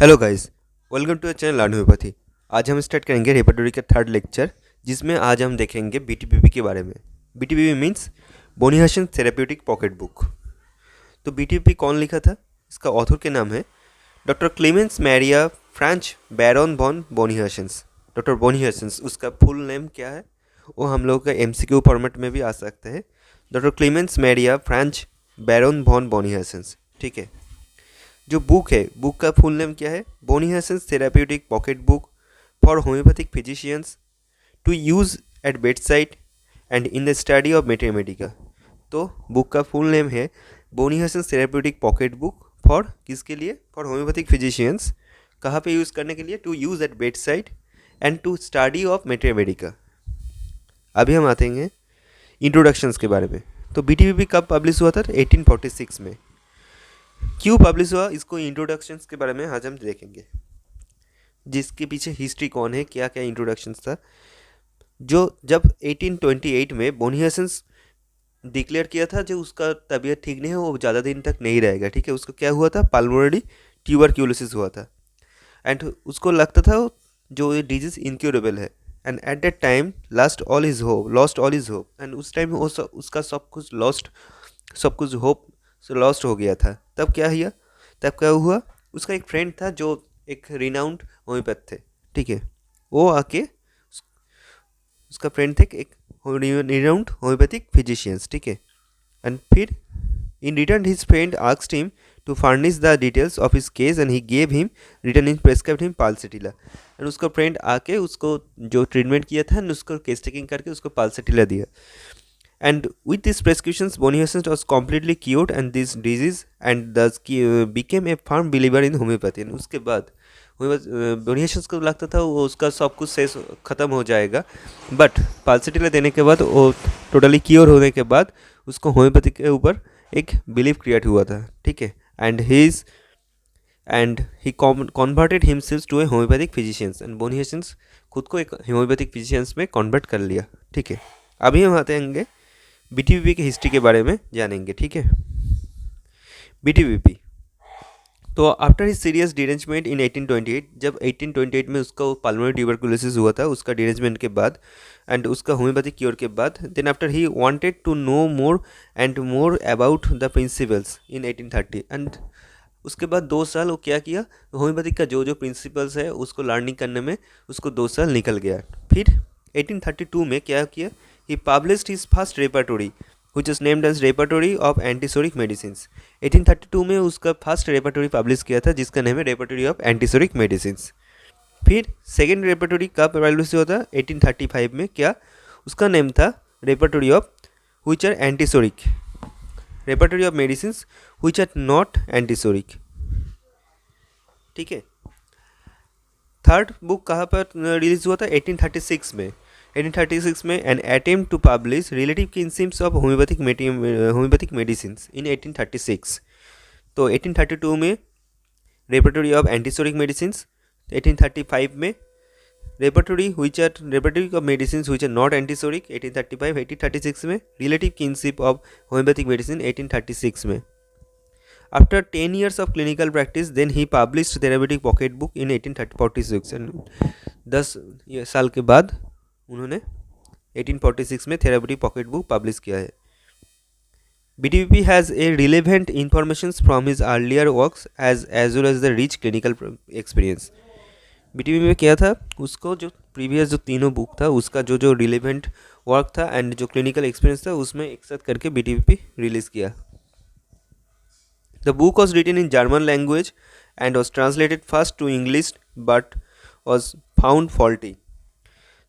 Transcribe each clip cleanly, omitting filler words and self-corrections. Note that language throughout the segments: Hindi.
Hello guys, welcome to channel learn homeopathy. आज हम स्टार्ट करेंगे रेपर्टोरी का थर्ड लेक्चर, जिसमें आज हम देखेंगे बीटीपीपी के बारे में। बीटीपीपी मीन्स बोनीहर्सन थेरेप्यूटिक पॉकेट बुक। तो बीटीपीपी कौन लिखा था? इसका ऑथर के नाम है डॉक्टर क्लेमेंस मैरिया फ्रांच बैरन वॉन बोनीहर्सन्स। डॉक्टर बोनीहर्सन्स, उसका फुल नेम क्या है वो हम लोग का एमसीक्यू फॉर्मेट में भी आ सकता है। डॉक्टर क्लेमेंस मैरिया फ्रांच बैरन वॉन बोनीहर्सन्स, ठीक है। जो बुक है, बुक का फुल नेम क्या है? Boenninghausen's therapeutic pocket book for homoeopathic physicians to use at bed side and in the study of mathematica. तो बुक का फुल नेम है Boenninghausen's therapeutic pocket book for किसके लिए? For homoeopathic physicians. कहाँ पे यूज़ करने के लिए? To use at bed side and to study of mathematica. अभी हम आते हैं इंट्रोडक्शंस के बारे में। तो बीटीपीपी कब पब्लिश हुआ था? 1846 में। क्यों पब्लिश हुआ, इसको इंट्रोडक्शंस के बारे में आज हम देखेंगे। जिसके पीछे हिस्ट्री कौन है, क्या क्या इंट्रोडक्शंस था। जो जब 1828 में बोनीहर्सन्स डिक्लेयर किया था जो उसका तबीयत ठीक नहीं है, वो ज़्यादा दिन तक नहीं रहेगा, ठीक है। उसको क्या हुआ था? पल्मोनरी ट्यूबरक्यूलोसिस हुआ था एंड उसको लगता था जो ये डिजीज़ इनक्योरेबल है। And at that time lost all is hope and उस टाइम उसका सब कुछ होप लॉस्ट हो गया था। तब क्या हुआ? उसका एक फ्रेंड था जो एक रिनाउंड होम्योपैथ थे, ठीक है। वो आके उसका फ्रेंड थे एक रिनाउंड होम्योपैथिक फिजिशियंस, ठीक है। एंड फिर in return his friend asked him to furnish the details of his case and he gave him return in prescribed him pulsatilla. And उसका फ्रेंड आके उसको जो ट्रीटमेंट किया था उसको केस टेकिंग करके उसको पाल्सेटिला दिया। And with these prescriptions, Bonihurst was completely cured and this disease and thus became a firm believer in homeopathy. And उसके बाद बोनीहर्स्ट को लगता था वो उसका सब कुछ शेष ख़त्म हो जाएगा, बट पाल्सेटिला देने के बाद वो टोटली क्योर होने के बाद उसको होम्योपैथी के ऊपर एक बिलीव क्रिएट हुआ था, ठीक है। And he converted himself to a homoeopathic physicians and Boenninghausen खुद को एक होम्योपैथिक फिजिशियंस में कन्वर्ट कर लिया, ठीक है। अभी हम आते हैं बीटीपीपी की हिस्ट्री के बारे में जानेंगे, ठीक है। बीटीपीपी तो आफ्टर हिज सीरियस डिरेंजमेंट इन 1828, जब 1828 में उसका पल्मोनरी ट्यूबरकुलोसिस हुआ था, उसका डिरेंजमेंट के बाद एंड उसका होम्योपैथिक क्योर के बाद, then after he wanted to know more and more about the principles in 1830 and उसके बाद 2 साल वो क्या किया? होम्योपैथिक का जो प्रिंसिपल्स है उसको लर्निंग करने में उसको 2 साल निकल गया। फिर 1832 में क्या किया? He published his first repertory, which is named as Repertory of Antisoric Medicines. 1832 में उसका फर्स्ट रेपर्टोरी पब्लिश किया था जिसका नाम है रेपर्टोरी ऑफ एंटीसोरिक मेडिसिन्स। फिर सेकेंड रेपर्टोरी कब पब्लिश हुआ था? 1835 में। क्या उसका नेम था? Repertory of which are antipsoric, repertory of medicines which are not antipsoric, ठीक है। थर्ड बुक कहाँ पर रिलीज हुआ था? 1836 में। 1836 में an attempt to publish relative kinships of homoeopathic medicines in 1836। तो 1832 में रेपर्टोरी ऑफ एंटीसोरिक मेडिसिन्स, 1835 में repertory of medicines which are not antipsoric 1835, 1836 में relative kinship of homoeopathic medicine 1836 में। After 10 years of clinical practice, then he published therapeutic pocket book in 1846 and 10 साल के बाद उन्होंने 1846 में थेराप्यूटिक पॉकेट बुक पब्लिश किया है। BTPP has a relevant information from his earlier works as well as the rich clinical experience. BTPP में क्या था? उसको जो प्रीवियस जो तीनों बुक था उसका जो रिलेवेंट वर्क था एंड जो क्लिनिकल एक्सपीरियंस था उसमें एक साथ करके BTPP रिलीज़ किया। The book was written in German language and was translated first to English but was found faulty.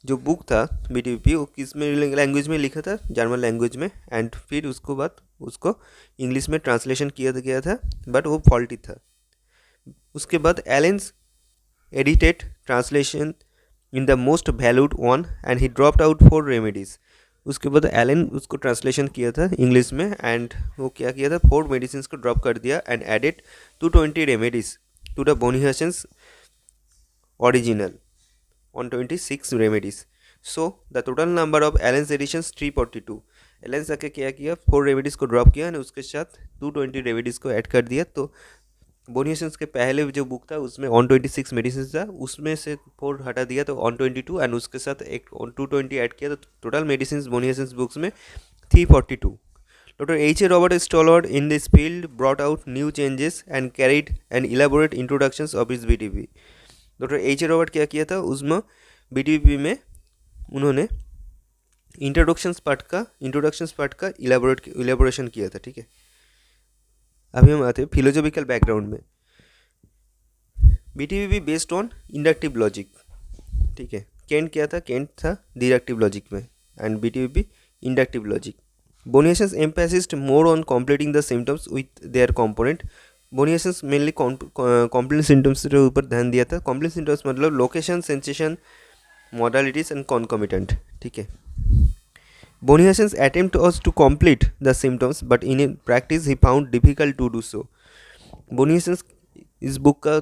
जो बुक था बीटीपीपी वो किस में लैंग्वेज में लिखा था? जर्मन लैंग्वेज में। एंड फिर उसको बाद उसको इंग्लिश में ट्रांसलेशन किया गया था बट वो फॉल्टी था। उसके बाद Allen's edited translation in the most valued one and he dropped out 4 remedies. उसके बाद एलन उसको ट्रांसलेशन किया था इंग्लिश में एंड वो क्या किया था? 4 मेडिसिन को ड्रॉप कर दिया and added 220 remedies to the Boenninghausen's original 126 remedies. So the total number of Allen's additions 342। Allen's आके क्या किया? 4 रेमेडीज़ को ड्रॉप किया एंड उसके साथ 220 रेमेडीज़ को ऐड कर दिया, तो बोनियसेंस के पहले जो बुक था उसमें ऑन 26 मेडिसिन था, उसमें से 4 हटा दिया तो ऑन 22 एंड उसके साथ एक ऑन 220 ऐड किया तो टोटल मेडिसिन बोनियसेंस बुक्स में 342. Dr. H. A. Robert Stallworth in this field brought out new changes and carried an elaborate introductions of his BTP. Doctor H A Robert क्या किया था उसमें BTP में उन्होंने इंट्रोडक्शंस पार्ट का इलेबोरेशन किया था. ठीक है, अभी हम आते हैं फिलोसॉफिकल बैकग्राउंड में. BTP based on inductive logic. ठीक है, केंट क्या था, केंट था डिडक्टिव लॉजिक में and BTP inductive logic. Boniations emphasized more on completing the symptoms with their component. Boniations mainly complement symptoms के ऊपर ध्यान दिया था. Complement symptoms मतलब location, sensation, modalities and concomitant. ठीक है, Boniations attempt was to complete the symptoms but in practice he found difficult to do so. Boniations इस बुक का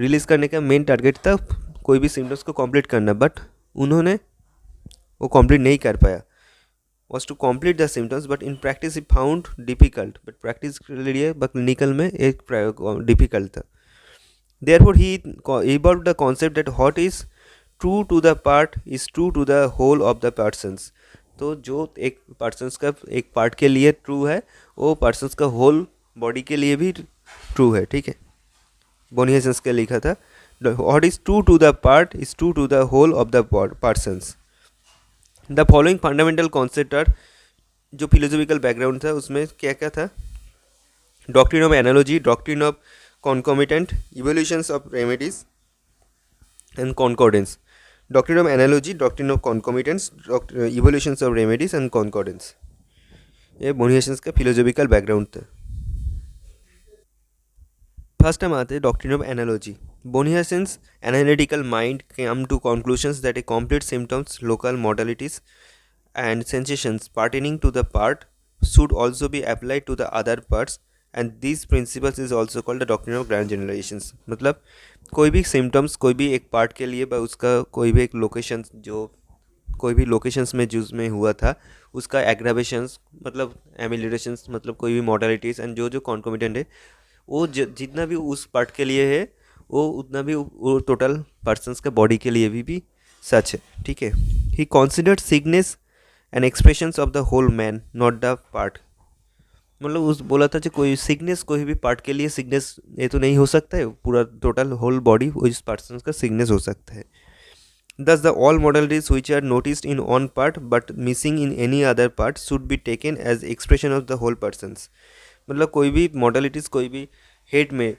रिलीज़ करने का मेन टारगेट था कोई भी सिम्टम्स को कंप्लीट करना, बट उन्होंने वो कंप्लीट नहीं कर पाया. was to complete the symptoms but in practice he found difficult, but practice के लिए क्लिनिकल में एक डिफ़िकल्ट था. therefore he evolved the concept that what is true to the part is true to the whole of the persons. तो जो एक पर्सन्स का एक पार्ट के लिए ट्रू है वो पर्सन्स का होल बॉडी के लिए भी ट्रू है. ठीक है, बोनियसेंस के लिखा था what is true to the part is true to the whole of the persons. The following fundamental concept are, जो फिलोसॉफिकल बैकग्राउंड था उसमें क्या क्या था, doctrine of analogy, doctrine of concomitant, evolutions of remedies and concordance. Doctrine of analogy, doctrine of concomitance, evolutions of remedies and concordance. ये बोनियसेंस का फिलोसॉफिकल बैकग्राउंड था. फर्स्ट हम आते हैं doctrine of analogy. Boniasen's analytical mind came to conclusions that a complete symptoms, local modalities, and sensations pertaining to the part should also be applied to the other parts, and these principles is also called the doctrine of grand generalizations. मतलब कोई भी सिम्टम्स कोई भी एक पार्ट के लिए उसका कोई भी एक लोकेशन जो कोई भी लोकेशंस में यूज में हुआ था उसका एग्रावेशंस मतलब एमिलिटेशंस मतलब कोई भी मॉडलिटीज़ एंड जो जो कॉन्कोमिटेंट है वो जितना भी उस पार्ट के लिए है वो उतना भी वो टोटल पर्सन्स के बॉडी के लिए भी सच है. ठीक है, he considered sickness and expressions of the whole man not the part. मतलब उस बोला था कि कोई सिकनेस कोई भी पार्ट के लिए सिकनेस ये तो नहीं हो सकता है, पूरा टोटल होल बॉडी उस पर्सन का सिकनेस हो सकता है. Thus the all modalities which are noticed in one part but missing in any other part should be taken as expression of the whole persons. मतलब कोई भी मॉडलिटीज़ कोई भी हेड में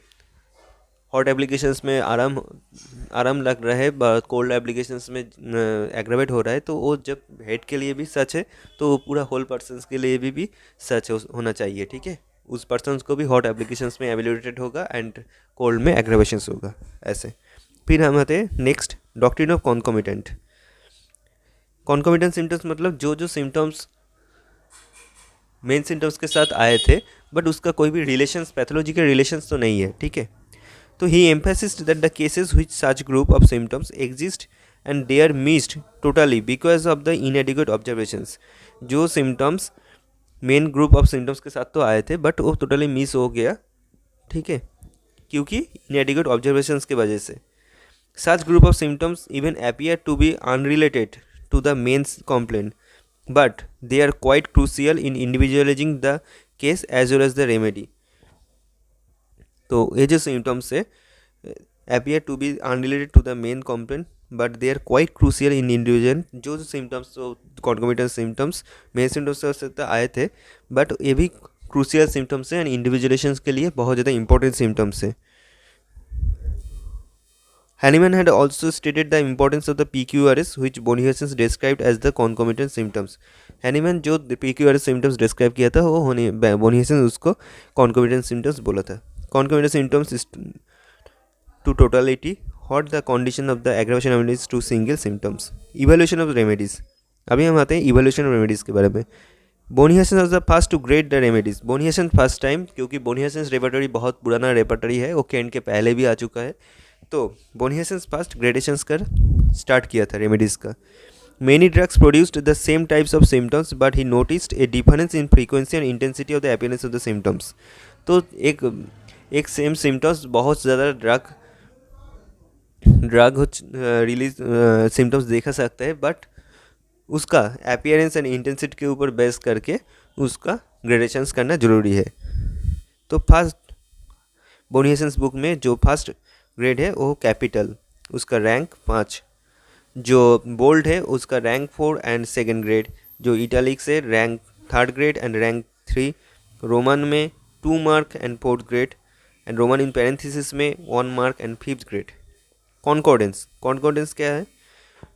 हॉट एप्लीकेशंस में आराम लग रहा है, कोल्ड एप्लीकेशंस में एग्रावेट हो रहा है, तो वो जब हेड के लिए भी सच है तो वो पूरा होल पर्सन्स के लिए भी सच होना चाहिए. ठीक है, उस पर्सन्स को भी हॉट एप्लीकेशंस में एवेल्यूएटेड होगा एंड कोल्ड में एग्रावेशंस होगा ऐसे. फिर हम आते हैं next doctrine of concomitant. Concomitant symptoms मतलब जो जो सिम्टम्स मेन सिम्टम्स के साथ आए थे बट उसका कोई भी रिलेशंस पैथोलॉजिकल रिलेशंस तो नहीं है. ठीक है, तो ही emphasized that the cases which such group of symptoms exist and they are missed totally because of the inadequate observations. जो symptoms main group of symptoms के साथ तो आए थे बट वो टोटली मिस हो गया. ठीक है, क्योंकि inadequate observations के वजह से. Such group of symptoms even appear to be unrelated to the main complaint, but they are quite crucial in individualizing the case as well as the remedy. तो ये जो सिम्टम्स है appear to be unrelated to the main complaint but they are quite crucial in individual. जो सिम्टम्स जो कॉन्कोमिटेंट सिम्टम्स मेन सिम्टम्स से आए थे बट ये भी क्रूशियल सिम्टम्स हैं एंड इंडिविजुअलाइजेशन के लिए बहुत ज़्यादा इंपॉर्टेंट सिम्टम्स हैं. Hahnemann had also stated the importance of the PQRS which Boniasen described as the concomitant symptoms. Hahnemann जो PQRS symptoms describe किया था वो Boniasen उसको concomitant symptoms बोला था. Concomitant symptoms is to totality what the condition of the aggravation of is to single symptoms. Evaluation of remedies. अभी हम आते हैं evaluation of remedies के बारे में. Boniasen was the first to grade the remedies. Boniasen first time क्योंकि Boniasen's repertory बहुत पुराना repertory है, वो केंट के पहले भी आ चुका है, तो बोनियसन फर्स्ट ग्रेडेशंस कर स्टार्ट किया था रेमेडीज़ का. Many drugs produced the same types of symptoms but he noticed A difference in frequency and intensity of the appearance of the symptoms. तो एक एक सेम सिम्टम्स बहुत ज़्यादा ड्रग रिलीज सिम्टम्स देखा सकता है, बट उसका अपीयरेंस एंड इंटेंसिटी के ऊपर बेस करके उसका ग्रेडेशंस करना ज़रूरी है। तो फर्स्ट बोनी हेसेंस बुक में जो फर्स्ट ग्रेड है वो कैपिटल, उसका रैंक 5। जो बोल्ड है उसका रैंक 4 एंड सेकेंड ग्रेड। जो इटैलिक से rank 3rd grade and rank 3। Roman में 2 mark and 4th grade, and roman in parenthesis में 1 mark and 5th grade. Concordance क्या है?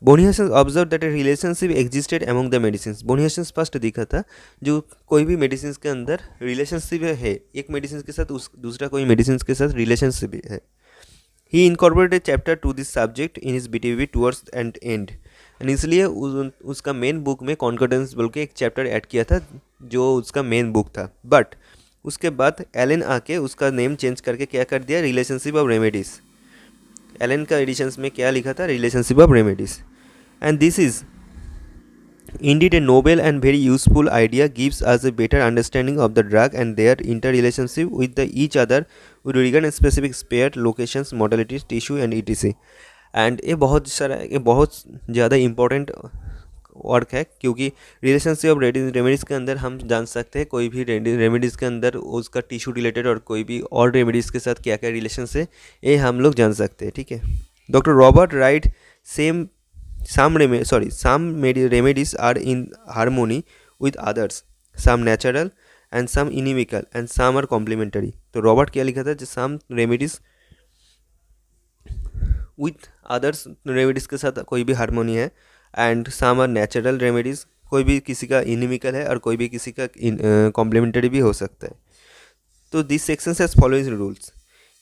Boenninghausen observe that a relationship existed among the medicine. Boenninghausen first दिखा था जो कोई भी मेडिसिन के अंदर रिलेशनशिप है, एक मेडिसिन के साथ दूसरा कोई मेडिसिन के साथ रिलेशनशिप है। He incorporated chapter to this subject in his BTB towards end end, and इसलिए उसका मेन बुक में कॉन्कॉर्डेंस बोल के एक चैप्टर ऐड किया था जो उसका मेन बुक था। बट उसके बाद एलन आके उसका नेम चेंज करके क्या कर दिया, रिलेशनशिप ऑफ रेमेडीज़। एलन का एडिशंस में क्या लिखा था, relationship of remedies. And this is indeed a noble and very useful idea, gives us a better understanding of the drug and their interrelationship with the each other with regard to specific spare locations, modalities, tissue and etc. And ये बहुत ज़्यादा इम्पोर्टेंट वर्क है, क्योंकि रिलेशनशिप ऑफ रेमेडीज़ के अंदर हम जान सकते हैं कोई भी रेमेडीज़ के अंदर उसका टिश्यू रिलेटेड और कोई भी और रेमेडीज़ के साथ क्या क्या रिलेशन है, ये हम लोग जान सकते हैं। ठीक है। Doctor Robert right some remedies are in harmony with others, some natural and some inimical and some are complementary। तो रॉबर्ट क्या लिखा था, जो some remedies with others remedies के साथ कोई भी हारमोनी है, and some are natural remedies, कोई भी किसी का इनिमिकल है और कोई भी किसी का कॉम्प्लीमेंटरी भी हो सकता है। तो this section has following rules.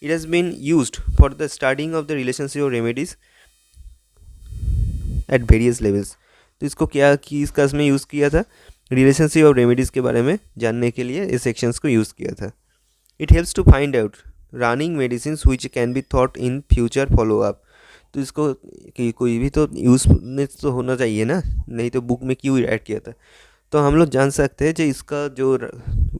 It has been used for the studying of the relationship of remedies at various levels. तो इसको क्या किस केस में यूज़ किया था, रिलेशनशिप ऑफ रेमेडीज़ के बारे में जानने के लिए इस सेक्शंस को यूज़ किया था। It helps to find out running medicine which can be thought in future follow up. तो इसको कि कोई भी तो यूजनेस तो होना चाहिए ना, नहीं तो बुक में क्यों ऐड किया था। तो हम लोग जान सकते हैं जो इसका जो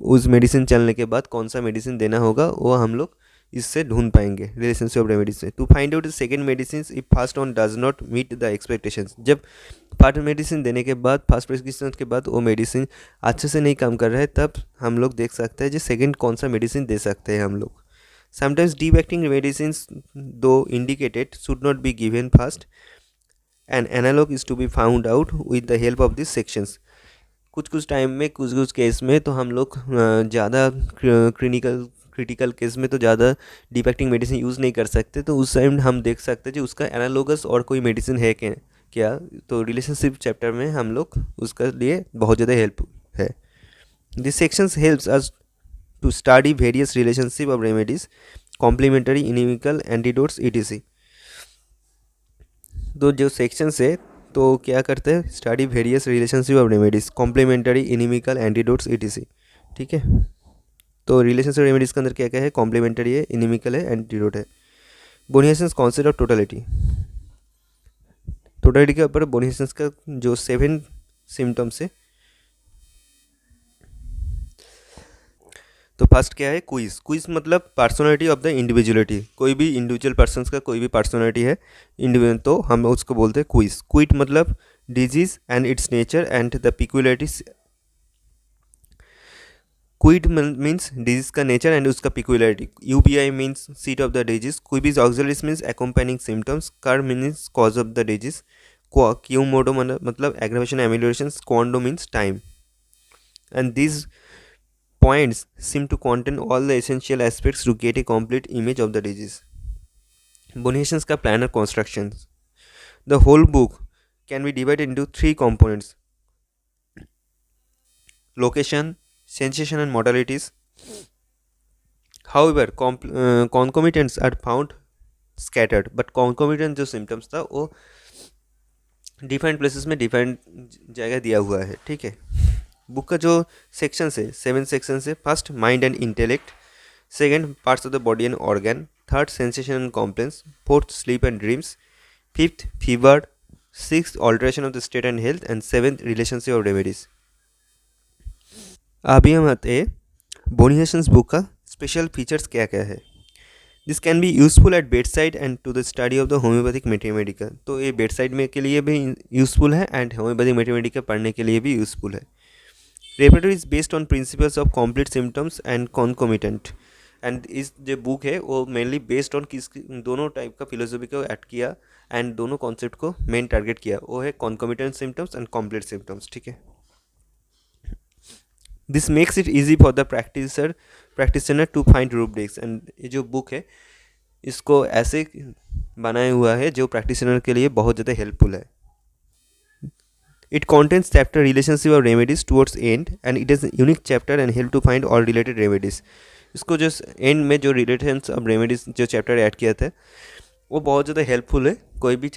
उस मेडिसिन चलने के बाद कौन सा मेडिसिन देना होगा वो हम लोग इससे ढूंढ पाएंगे रिलेशनशिप ऑफ रेमेडीज से। To find out the second medicine if first one does not meet the expectations. जब फर्स्ट मेडिसिन देने के बाद, फर्स्ट प्रिस्क्रिप्शन के बाद वो मेडिसिन अच्छे से नहीं काम कर रहा है, तब हम लोग देख सकते हैं जो सेकेंड कौन सा मेडिसिन दे सकते हैं हम लोग। Sometimes deep acting medicine though indicated should not be given first, and analogue is to be found out with the help of this sections. कुछ टाइम में कुछ केस में तो हम लोग ज़्यादा क्रिटिकल केस में तो ज़्यादा डिफेक्टिंग मेडिसिन यूज़ नहीं कर सकते, तो उस टाइम हम देख सकते हैं कि उसका एनालोगस और कोई मेडिसिन है क्या। तो रिलेशनशिप चैप्टर में हम लोग उसका लिए बहुत ज़्यादा हेल्प है। This sections helps us to study various relationship of remedies, complementary, inimical, antidotes, etc। तो जो सेक्शंस है तो क्या करते हैं, study various relationship of remedies, complementary, inimical, antidotes, etc। ठीक है। तो रिलेशनशिप रेमेडीज़ के अंदर क्या क्या है, कॉम्प्लीमेंटरी है, इनिमिकल है, एंटीडोट है। बोनी हेसेंस कॉन्सेप्ट ऑफ टोटलिटी के ऊपर बोनी हेसेंस का जो 7 सिम्टम्स है। तो फर्स्ट क्या है, क्विज मतलब पर्सनालिटी ऑफ द इंडिविजुअलिटी। कोई भी इंडिविजुअल पर्सन का कोई भी पर्सनालिटी है इंडिविजुअल, तो हम उसको बोलते हैं क्विज। क्विट मतलब disease and its nature and the peculiarities. Quid means disease का नेचर एंड उसका peculiarity. Ubi means seat of the disease. Quibus auxiliis means accompanying symptoms. Cur means cause of the disease. Quomodo मतलब aggravation amelioration. Quando means time. And this points seem to contain all the essential aspects to get a complete image of the disease. Bonie Hesen's का planner constructions. The whole book can be divided into 3 components: location, sensation and modalities. However, concomitants are found scattered, but concomitant जो symptoms था वो डिफरेंट प्लेसेस में डिफरेंट जगह दिया हुआ है। ठीक है। बुक का जो सेक्शन है 7 सेक्शन है। First mind and intellect, second parts of the body and organ, third sensation and complaints, fourth sleep and dreams, fifth fever, sixth alteration of the state and health, and seventh relationship of remedies. अभी हम आते हैं बोनी हेसेंस बुक का स्पेशल फीचर्स क्या क्या है। This can be useful at bed side and to the study of the homeopathic mathematica. तो ये बेड साइड में के लिए भी यूजफुल है एंड होम्योपैथिक मैथमेटिका पढ़ने के लिए भी यूजफुल है। Repertory is based on principles of complete symptoms and concomitant. And इस जो बुक है वो मेनली बेस्ड ऑन किस दोनों टाइप का फिलोसफी को ऐड किया एंड दोनों कॉन्सेप्ट को मेन टारगेट किया, वो है concomitant symptoms and complete symptoms. ठीक है, this makes it easy for the practitioner to find rubrics. And ये जो बुक है इसको ऐसे बनाया हुआ है जो प्रैक्टिसनर के लिए बहुत ज़्यादा हेल्पफुल है। It contents chapter relationship of remedies towards end and it is unique chapter and help to find all related remedies. इसको जो एंड में जो रिलेशंस ऑफ रेमेडीज जो चैप्टर ऐड किया था वो बहुत ज़्यादा हेल्पफुल है। कोई भी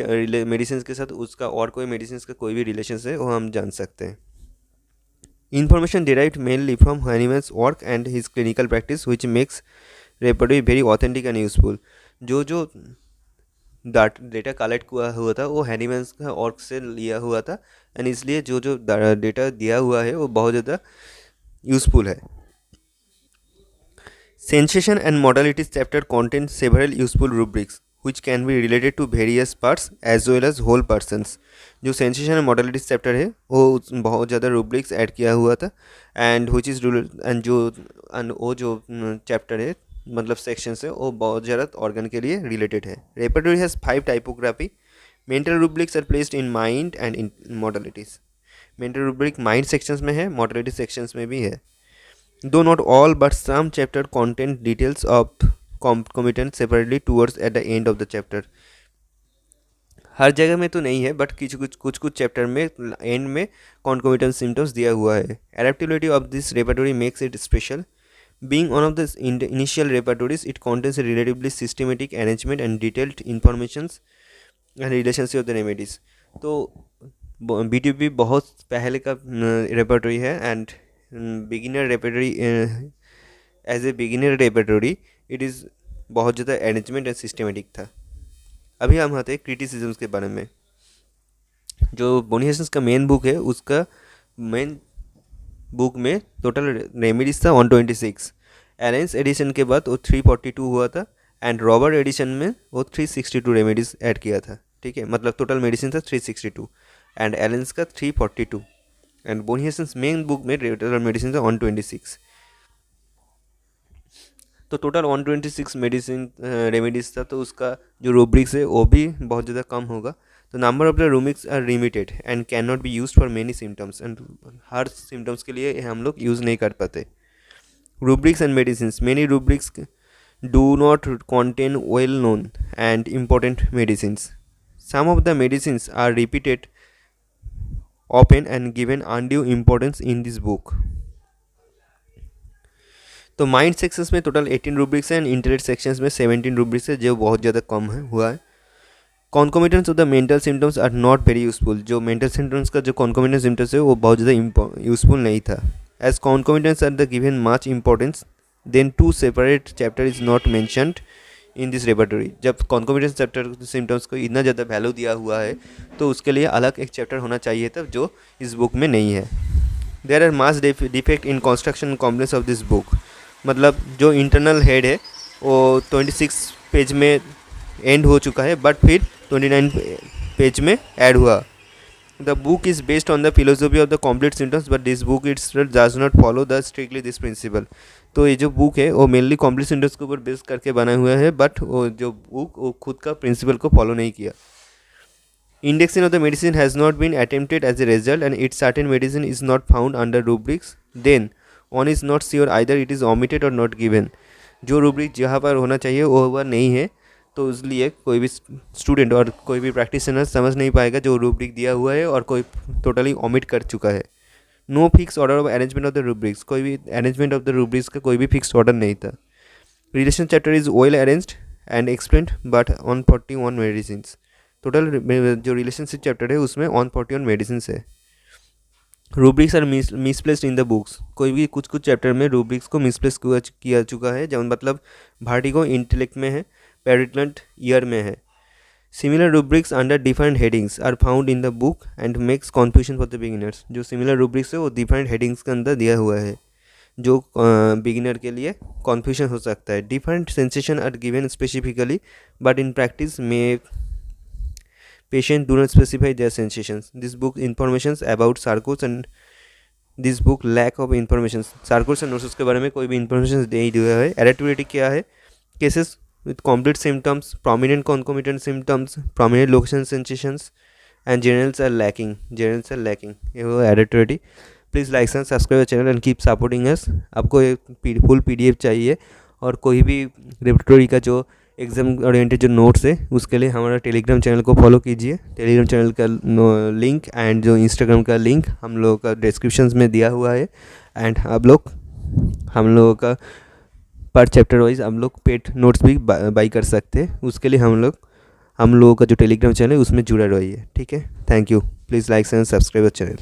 मेडिसिन के साथ उसका और कोई मेडिसिन का कोई भी रिलेशन है वो हम जान सकते हैं। Information derived mainly from Hahnemann's work and his clinical practice, which makes repertory very authentic and useful. जो डेटा कलेक्ट हुआ था वो हैनीमैन्स का वर्क से लिया हुआ था एंड इसलिए जो डेटा दिया हुआ है वो बहुत ज़्यादा यूजफुल है। Sensation and modalities chapter contains several useful rubrics which can be related to various parts as well as whole persons। जो सेंसेशन एंड मॉडलिटीज चैप्टर है वो बहुत ज़्यादा रूब्रिक्स ऐड किया हुआ था एंड विच इज़ एंड वो जो चैप्टर है मतलब सेक्शन है वो बहुत ज़्यादा ऑर्गन के लिए रिलेटेड है। Repertory has 5 typography. Mental rubrics are placed in mind and in modalities. Mental rubric mind sections में है, मॉडलिटी सेक्शंस में भी है। Though not all, but some chapter content details of concomitant separately towards at the end of the chapter। हर जगह में तो नहीं है बट कुछ चैप्टर में एंड में concomitant symptoms दिया हुआ है। Adaptability of this repertory makes it special। Being one of the initial repertories, it contains a relatively systematic arrangement and detailed informations and relationship of the remedies। तो BTP बहुत पहले का रेपर्टरी है and beginner repertory as a beginner repertory it is बहुत ज़्यादा अरेंजमेंट एंड सिस्टमेटिक था। अभी हम आते हैं क्रिटिसिज्म्स के बारे में। जो बोनी हेस्टिंग्स का मेन बुक है उसका मेन बुक में टोटल रेमेडीज था 126। एलेंस एडिशन के बाद वो 342 हुआ था एंड रॉबर्ट एडिशन में वो 362 रेमेडीज ऐड किया था। ठीक है, मतलब टोटल मेडिसिन था 362 एंड एलेंस का 342 and Boenninghausen's main book में टोटल मेडिसिन था 126। तो टोटल 126 मेडिसिन रेमेडीज था तो उसका जो रूब्रिक्स है वो भी बहुत ज़्यादा कम होगा। तो number of the rubrics are limited and can not be use for many symptoms and हर सिम्टम्स के लिए हम लोग यूज़ नहीं कर पाते। Rubrics and medicine, many rubrics do not contain well known and important medicines। some of the medicines are repeated often and given undue importance in this book। तो माइंड सेक्शंस में टोटल 18 रूब्रिक्स है एंड इंटेलेक्ट सेक्शंस में 17 रूब्रिक्स है जो बहुत ज़्यादा कम है हुआ है। Concomitants of the mental symptoms are not very useful. जो मेंटल सिम्टम्स का जो कॉन्कोमिटेंट सिम्टम्स है वो बहुत ज़्यादा यूजफुल नहीं था। As concomitants are the given much importance then 2 separate chapter is not mentioned in this repertory. जब कॉन्कोमिटेंस चैप्टर सिम्टम्स को इतना ज़्यादा वैल्यू दिया हुआ है तो उसके लिए अलग एक चैप्टर होना चाहिए था जो इस बुक में नहीं है। There are mass defect in construction complex of this book. मतलब जो इंटरनल हेड है वो 26 पेज में एंड हो चुका है बट फिर 29 पेज में ऐड हुआ। The book is based on the philosophy of the complete symptoms but this book it's does not follow the strictly this principle. तो ये जो बुक है वो मेनली कॉम्प्लीट सिम्टम्स के ऊपर बेस करके बना हुआ है बट वो जो बुक वो खुद का प्रिंसिपल को फॉलो नहीं किया। Indexing of the medicine has not been attempted as a result and its certain medicine is not found under rubrics, then one is not sure either it is omitted or not given। जो रूब्रिक जहाँ पर होना चाहिए वो वह नहीं है तो इसलिए कोई भी स्टूडेंट और कोई भी प्रैक्टिशनर समझ नहीं पाएगा जो रूब्रिक दिया हुआ है और कोई टोटली ओमिट कर चुका है। No fix order of arrangement of the rubrics, कोई भी अरेंजमेंट ऑफ द रूब्रिक्स का कोई भी फिक्स ऑर्डर नहीं था। Relation chapter is well arranged and explained but 141 medicine. Total जो रिलेशनशिप चैप्टर है उसमें 141 मेडिसिन है। Rubrics are misplaced in the books. कोई भी कुछ चैप्टर में रूब्रिक्स को मिसप्लेस किया चुका है जब मतलब भार्टिगो इंटेलेक्ट में है, पेरिटलेंट ईयर में है। Similar rubrics under different headings are found in the book and makes confusion for the beginners. जो सिमिलर रूब्रिक्स है वो डिफरेंट हेडिंग्स के अंदर दिया हुआ है जो बिगिनर के लिए कन्फ्यूजन हो सकता है। Different sensation are given specifically but in practice में patient do not specify their sensations. This book information about sarcodes and this book lack of information. Sarcodes and nosodes के बारे में कोई भी इंफॉर्मेशन नहीं दिया है। एरिथमेटिक क्या है? Cases with complete symptoms, prominent concomitant symptoms, prominent location sensations and generals are lacking. Generals are lacking. ये वो hereditary. Please like and subscribe our channel and keep supporting us. आपको एक फुल PDF चाहिए और कोई भी रेपटोरी का जो एग्ज़ाम ओरिएंटेड जो नोट्स है उसके लिए हमारा टेलीग्राम चैनल को फॉलो कीजिए। टेलीग्राम चैनल का लिंक एंड जो इंस्टाग्राम का लिंक हम लोगों का डिस्क्रिप्शन में दिया हुआ है। एंड आप लोग हम लोगों का पर चैप्टर वाइज हम लोग पेड नोट्स भी बाई कर सकते हैं। उसके लिए हम लोगों का जो टेलीग्राम चैनल है उसमें जुड़ा रहिए। ठीक है, thank you. Please like and subscribe our channel.